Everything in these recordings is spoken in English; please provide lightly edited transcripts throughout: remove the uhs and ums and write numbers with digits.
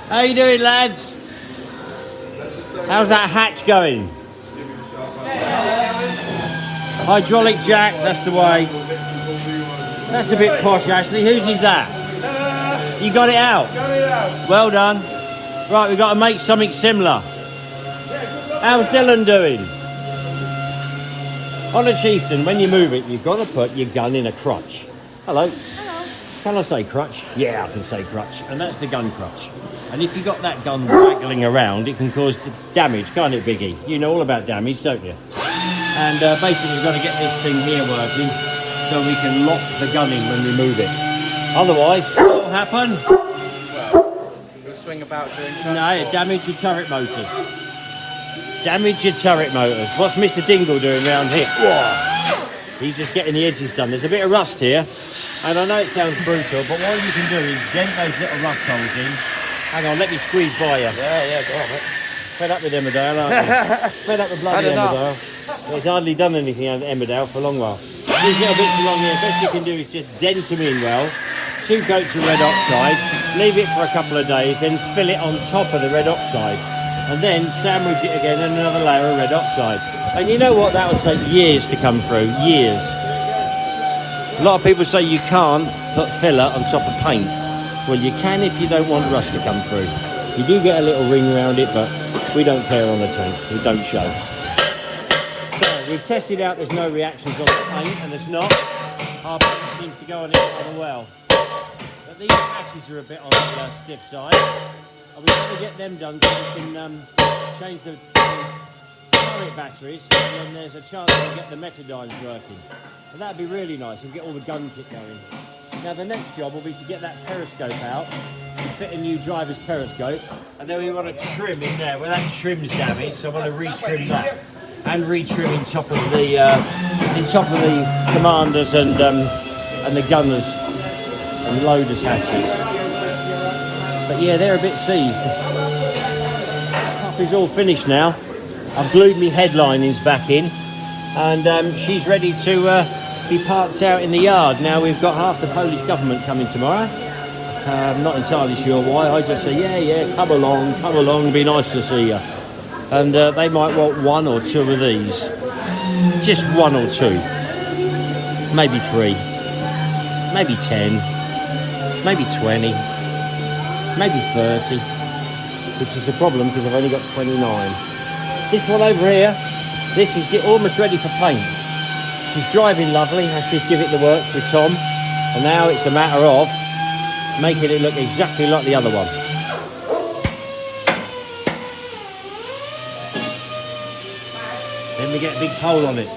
How you doing, lads? How's that hatch going? Hydraulic jack, that's the way. That's a bit posh, actually. Whose is that? You got it out? Well done. Right, we've got to make something similar. How's Dylan doing? On a chieftain, when you move it, you've got to put your gun in a crutch. Hello. Hello. Can I say crutch? Yeah, I can say crutch. And that's the gun crutch. And if you've got that gun waggling around, it can cause damage, can't it, Biggie? You know all about damage, don't you? And basically, we've got to get this thing here working so we can lock the gun in when we move it. Otherwise, what will happen? Well, we'll swing about doing transport. No, it damage your turret motors. Damage your turret motors. What's Mr. Dingle doing round here? Whoa. He's just getting the edges done. There's a bit of rust here. And I know it sounds brutal, but what you can do is dent those little rust holes in. Hang on, let me squeeze by you. Yeah, go on, mate. Fed up with Emmerdale, aren't you? Fed up with bloody Emmerdale. It's hardly done anything out of Emmerdale for a long while. These little bits along here, best you can do is just dent them in well. 2 coats of red oxide, leave it for a couple of days, then fill it on top of the red oxide. And then sandwich it again in another layer of red oxide. And you know what? That will take years to come through. Years. A lot of people say you can't put filler on top of paint. Well, you can if you don't want rust to come through. You do get a little ring around it, but we don't care on the tank. We don't show. So we've tested out there's no reactions on the paint, and there's not. Our paint seems to go on it rather well. But these patches are a bit on the stiff side. And we've got to get them done so we can change the turret batteries, and then there's a chance we'll get the metadynes working. And that'd be really nice and get all the gun kit going. Now the next job will be to get that periscope out and fit a new driver's periscope, and then we want to trim in there. Well, that trim's damaged, so I want to retrim that and retrim in top of the commanders and the gunners and loaders hatches. But yeah, they're a bit seized. This puppy's all finished now. I've glued my headlinings back in, and she's ready to be parked out in the yard. Now we've got half the Polish government coming tomorrow. I'm not entirely sure why. I just say, yeah, come along, be nice to see you. And they might want 1 or 2 of these. Just 1 or 2. Maybe 3. Maybe 10. Maybe 20. Maybe 30. Which is a problem because I've only got 29. This one over here, this is almost ready for paint. She's driving lovely. Let's just give it the works with Tom. And now it's a matter of making it look exactly like the other one. Then we get a big hole on it.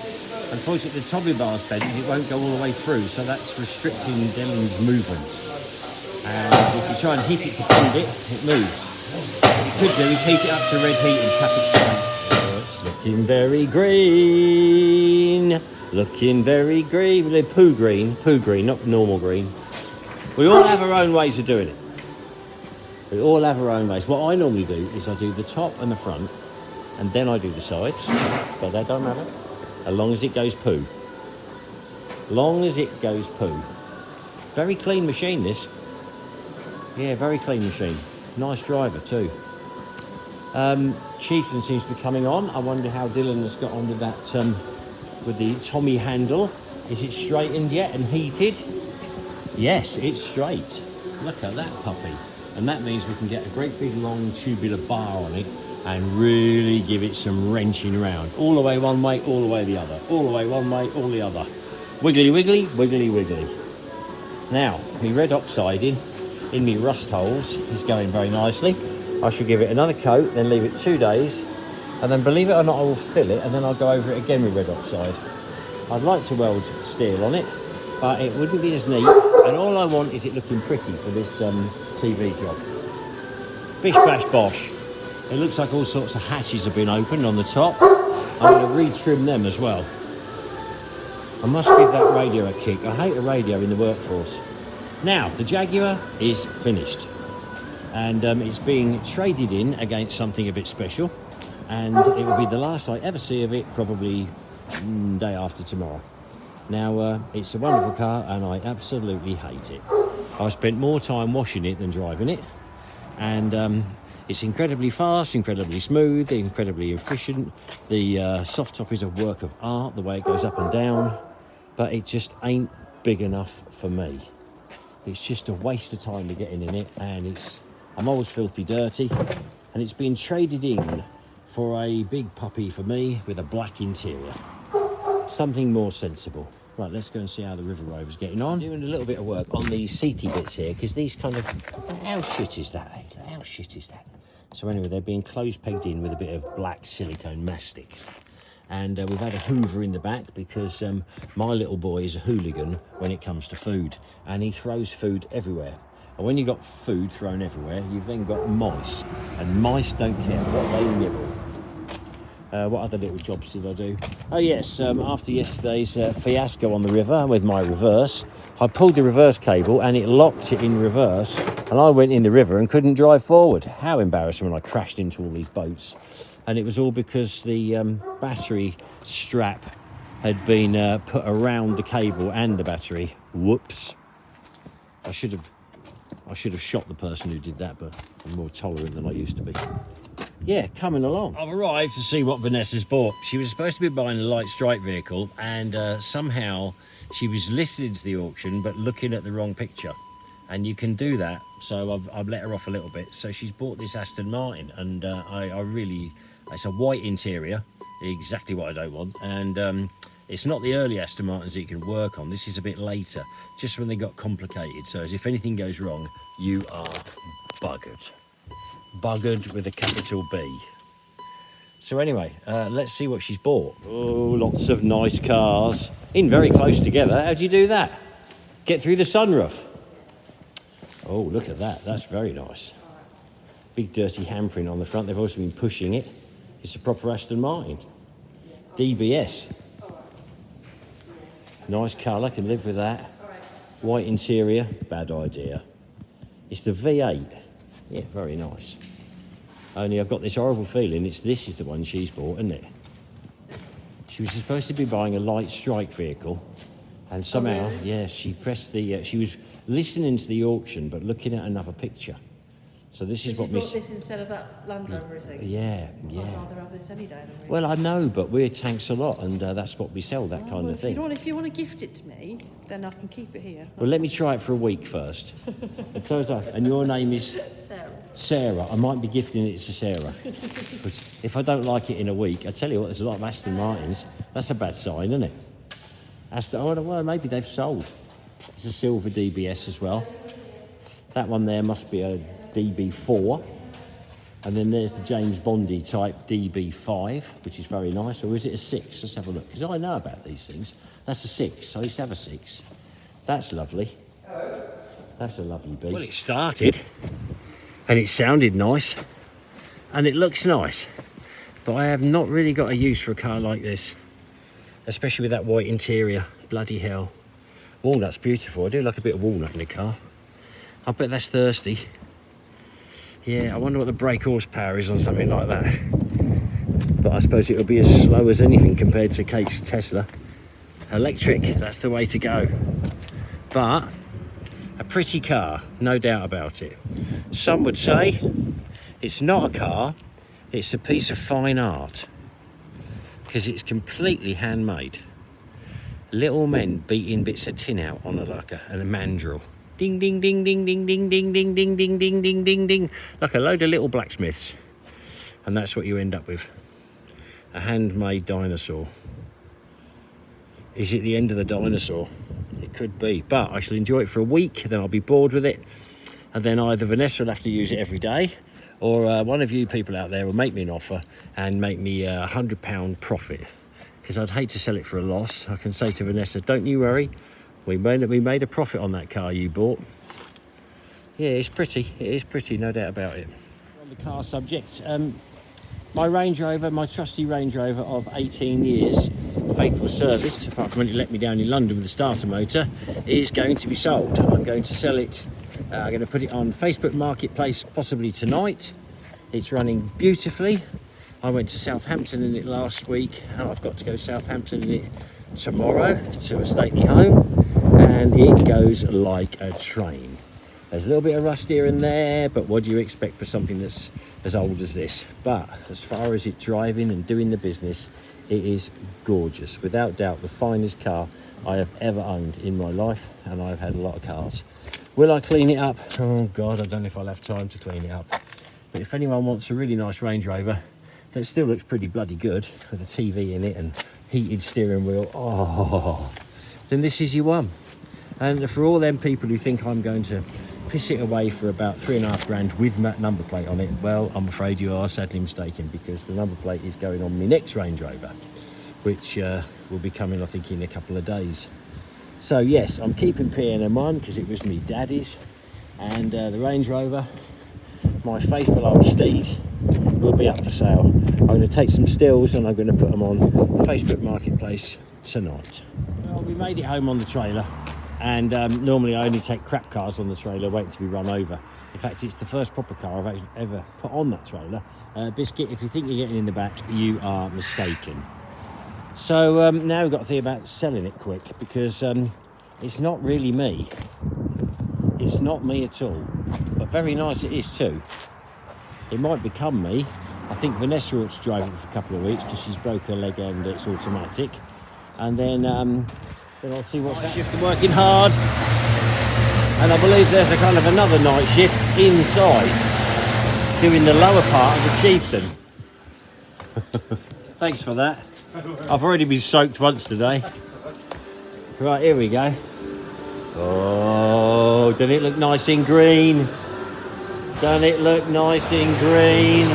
Unfortunately, the Tommy bar's bent and it won't go all the way through, so that's restricting Dylan's movement. And if you try and hit it to bend it, it moves. What you could do is heat it up to red heat and tap it straight. Oh, it's looking very green. Looking very green. They're poo green, not normal green. We all have our own ways of doing it. We all have our own ways. What I normally do is I do the top and the front, and then I do the sides, but that don't matter, as long as it goes poo. Long as it goes poo. Very clean machine, this. Yeah, very clean machine. Nice driver too. Chieftain seems to be coming on. I wonder how Dylan has got on with that, with the Tommy handle. Is it straightened yet and heated? Yes, it's straight. Look at that puppy. And that means we can get a great big long tubular bar on it and really give it some wrenching around. All the way one way, all the way the other. All the way one way, all the other. Wiggly, wiggly, wiggly, wiggly. Now, my red oxide in me rust holes is going very nicely. I should give it another coat, then leave it 2 days, and then believe it or not, I will fill it, and then I'll go over it again with red oxide. I'd like to weld steel on it, but it wouldn't be as neat, and all I want is it looking pretty for this TV job. Bish bash bosh. It looks like all sorts of hatches have been opened on the top. I'm going to re-trim them as well. I must give that radio a kick. I hate a radio in the workforce. Now, the Jaguar is finished, and it's being traded in against something a bit special, and it will be the last I ever see of it, probably day after tomorrow. Now, it's a wonderful car, and I absolutely hate it. I spent more time washing it than driving it, and it's incredibly fast, incredibly smooth, incredibly efficient. The soft top is a work of art, the way it goes up and down, but it just ain't big enough for me. It's just a waste of time to get in it, and I'm always filthy dirty, and it's been traded in for a big puppy for me with a black interior. Something more sensible. Right, let's go and see how the River Rover's getting on. Doing a little bit of work on the seaty bits here, because these kind of... How shit is that, eh? How shit is that? So anyway, they're being close-pegged in with a bit of black silicone mastic. And we've had a hoover in the back because my little boy is a hooligan when it comes to food, and he throws food everywhere. And when you've got food thrown everywhere, you've then got mice, and mice don't care what they nibble. What other little jobs did I do? Oh yes, after yesterday's fiasco on the river with my reverse, I pulled the reverse cable and it locked it in reverse, and I went in the river and couldn't drive forward. How embarrassing when I crashed into all these boats. And it was all because the battery strap had been put around the cable and the battery. Whoops. I should have shot the person who did that, but I'm more tolerant than I used to be. Yeah, coming along. I've arrived to see what Vanessa's bought. She was supposed to be buying a light strike vehicle, and somehow she was listed to the auction but looking at the wrong picture. And you can do that, so I've let her off a little bit. So she's bought this Aston Martin, and I really... It's a white interior, exactly what I don't want, and it's not the early Aston Martins that you can work on. This is a bit later, just when they got complicated. So as if anything goes wrong, you are buggered. Buggered with a capital B. So anyway, let's see what she's bought. Oh, lots of nice cars, in very close together. How do you do that? Get through the sunroof. Oh, look at that, that's very nice. Big dirty handprint on the front. They've also been pushing it. It's a proper Aston Martin. DBS. Nice colour, can live with that. White interior, bad idea. It's the V8. Yeah, very nice. Only I've got this horrible feeling this is the one she's bought, isn't it? She was supposed to be buying a light strike vehicle, and somehow, yeah, she pressed the... she was listening to the auction, but looking at another picture. So this is what... You bought this instead of that Land Rover thing? Yeah. I'd rather have this any day. Well, I know, but we're Tanks-alot, and that's what we sell, that kind of thing. If you want to gift it to me, then I can keep it here. Well, let me try it for a week first. And your name is? Sarah. Sarah. I might be gifting it to Sarah. But if I don't like it in a week, I tell you what, there's a lot of Aston Martins. That's a bad sign, isn't it? Well, maybe they've sold. It's a silver DBS as well. That one there must be a DB4, and then there's the James Bondy type DB5, which is very nice. Or is it a 6? Let's have a look, because I know about these things. That's a 6. I used to have a 6. That's lovely. That's a lovely beast. Well, it started and it sounded nice and it looks nice, but I have not really got a use for a car like this, especially with that white interior. Bloody hell. Walnut's beautiful. I do like a bit of walnut in the car. I bet that's thirsty. Yeah, I wonder what the brake horsepower is on something like that. But I suppose it'll be as slow as anything compared to Kate's Tesla. Electric, that's the way to go. But a pretty car, no doubt about it. Some would say it's not a car, it's a piece of fine art, because it's completely handmade. Little men beating bits of tin out on a mandrel. Ding, ding, ding, ding, ding, ding, ding, ding, ding, ding, ding, ding, ding, ding. Like a load of little blacksmiths. And that's what you end up with. A handmade dinosaur. Is it the end of the dinosaur? It could be. But I shall enjoy it for a week, then I'll be bored with it. And then either Vanessa will have to use it every day, or one of you people out there will make me an offer and make me £100 profit. Because I'd hate to sell it for a loss. I can say to Vanessa, don't you worry. We made a profit on that car you bought. Yeah, it's pretty. It is pretty, no doubt about it. On the car subject, my Range Rover, my trusty Range Rover of 18 years, faithful service, apart from when it let me down in London with the starter motor, is going to be sold. I'm going to sell it. I'm going to put it on Facebook Marketplace possibly tonight. It's running beautifully. I went to Southampton in it last week, and I've got to go Southampton in it tomorrow to a stately home, and it goes like a train. There's a little bit of rust here and there, but what do you expect for something that's as old as this? But as far as it driving and doing the business, it is gorgeous. Without doubt, the finest car I have ever owned in my life, and I've had a lot of cars. Will I clean it up? Oh God, I don't know if I'll have time to clean it up. But if anyone wants a really nice Range Rover that still looks pretty bloody good, with a TV in it and heated steering wheel, oh, then this is your one. And for all them people who think I'm going to piss it away for about 3.5 grand with that number plate on it, well, I'm afraid you are sadly mistaken, because the number plate is going on my next Range Rover, which will be coming, I think, in a couple of days. So yes, I'm keeping PNM1 because it was me daddy's, and the Range Rover, my faithful old steed, will be up for sale. I'm going to take some stills and I'm going to put them on Facebook Marketplace tonight. Well, we made it home on the trailer, and normally I only take crap cars on the trailer waiting to be run over. In fact, it's the first proper car I've ever put on that trailer. Biscuit, if you think you're getting in the back, you are mistaken. So now we've got to think about selling it quick, because it's not really me. It's not me at all, but very nice it is too. It might become me. I think Vanessa ought to drive it for a couple of weeks because she's broke her leg and it's automatic. And then I'll see what's night shift. Working hard, and I believe there's a kind of another night shift inside, doing the lower part of the chieftain. Thanks for that. I've already been soaked once today. Right, here we go. Oh, doesn't it look nice in green? Doesn't it look nice in green?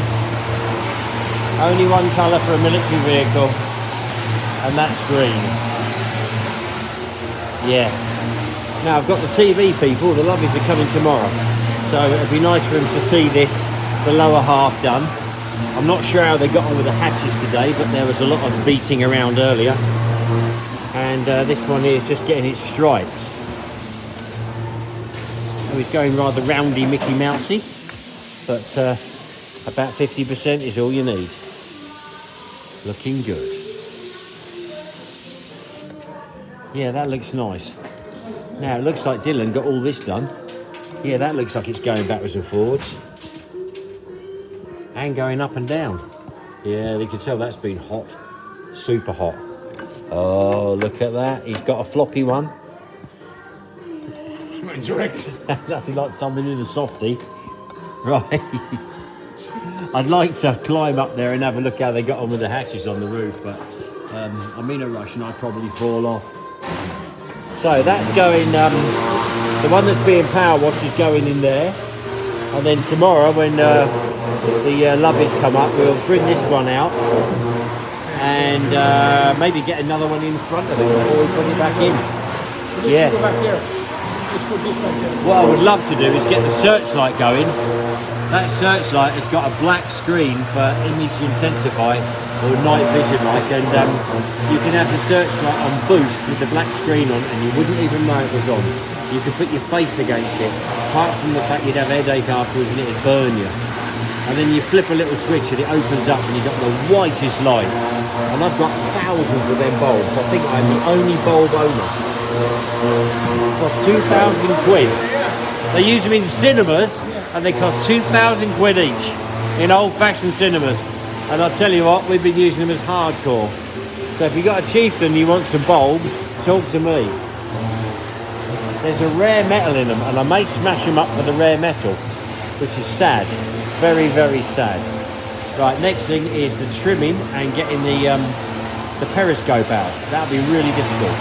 Only one colour for a military vehicle, and that's green. Yeah. Now I've got the TV people, the Luvvies are coming tomorrow, so it'd be nice for them to see this, the lower half done. I'm not sure how they got on with the hatches today, but there was a lot of beating around earlier. And this one here is just getting its stripes. So it's going rather roundy, Mickey Mousey, but about 50% is all you need. Looking good. Yeah, that looks nice. Now it looks like Dylan got all this done. Yeah, that looks like it's going backwards and forwards. And going up and down. Yeah, you can tell that's been hot. Super hot. Oh, look at that. He's got a floppy one. Nothing like thumbing in a softie. Right. I'd like to climb up there and have a look how they got on with the hatches on the roof, but I'm in a rush and I'd probably fall off. So that's going, the one that's being power washed is going in there. And then tomorrow when the Luvvies come up, we'll bring this one out and maybe get another one in front of it before we put it back in. Yeah. Go back here. Let's put this back here. What I would love to do is get the searchlight going. That searchlight has got a black screen for image intensify or night vision like, and you can have the searchlight on boost with the black screen on and you wouldn't even know it was on. You could put your face against it, apart from the fact you'd have a headache afterwards and it'd burn you. And then you flip a little switch and it opens up and you've got the whitest light. And I've got thousands of them bulbs. I think I'm the only bulb owner. Cost 2,000 quid. They use them in cinemas and they cost 2,000 quid each in old-fashioned cinemas. And I'll tell you what, we've been using them as hardcore. So if you've got a chieftain and you want some bulbs, talk to me. There's a rare metal in them and I may smash them up for the rare metal, which is sad. Very, very sad. Right, next thing is the trimming and getting the periscope out. That'll be really difficult.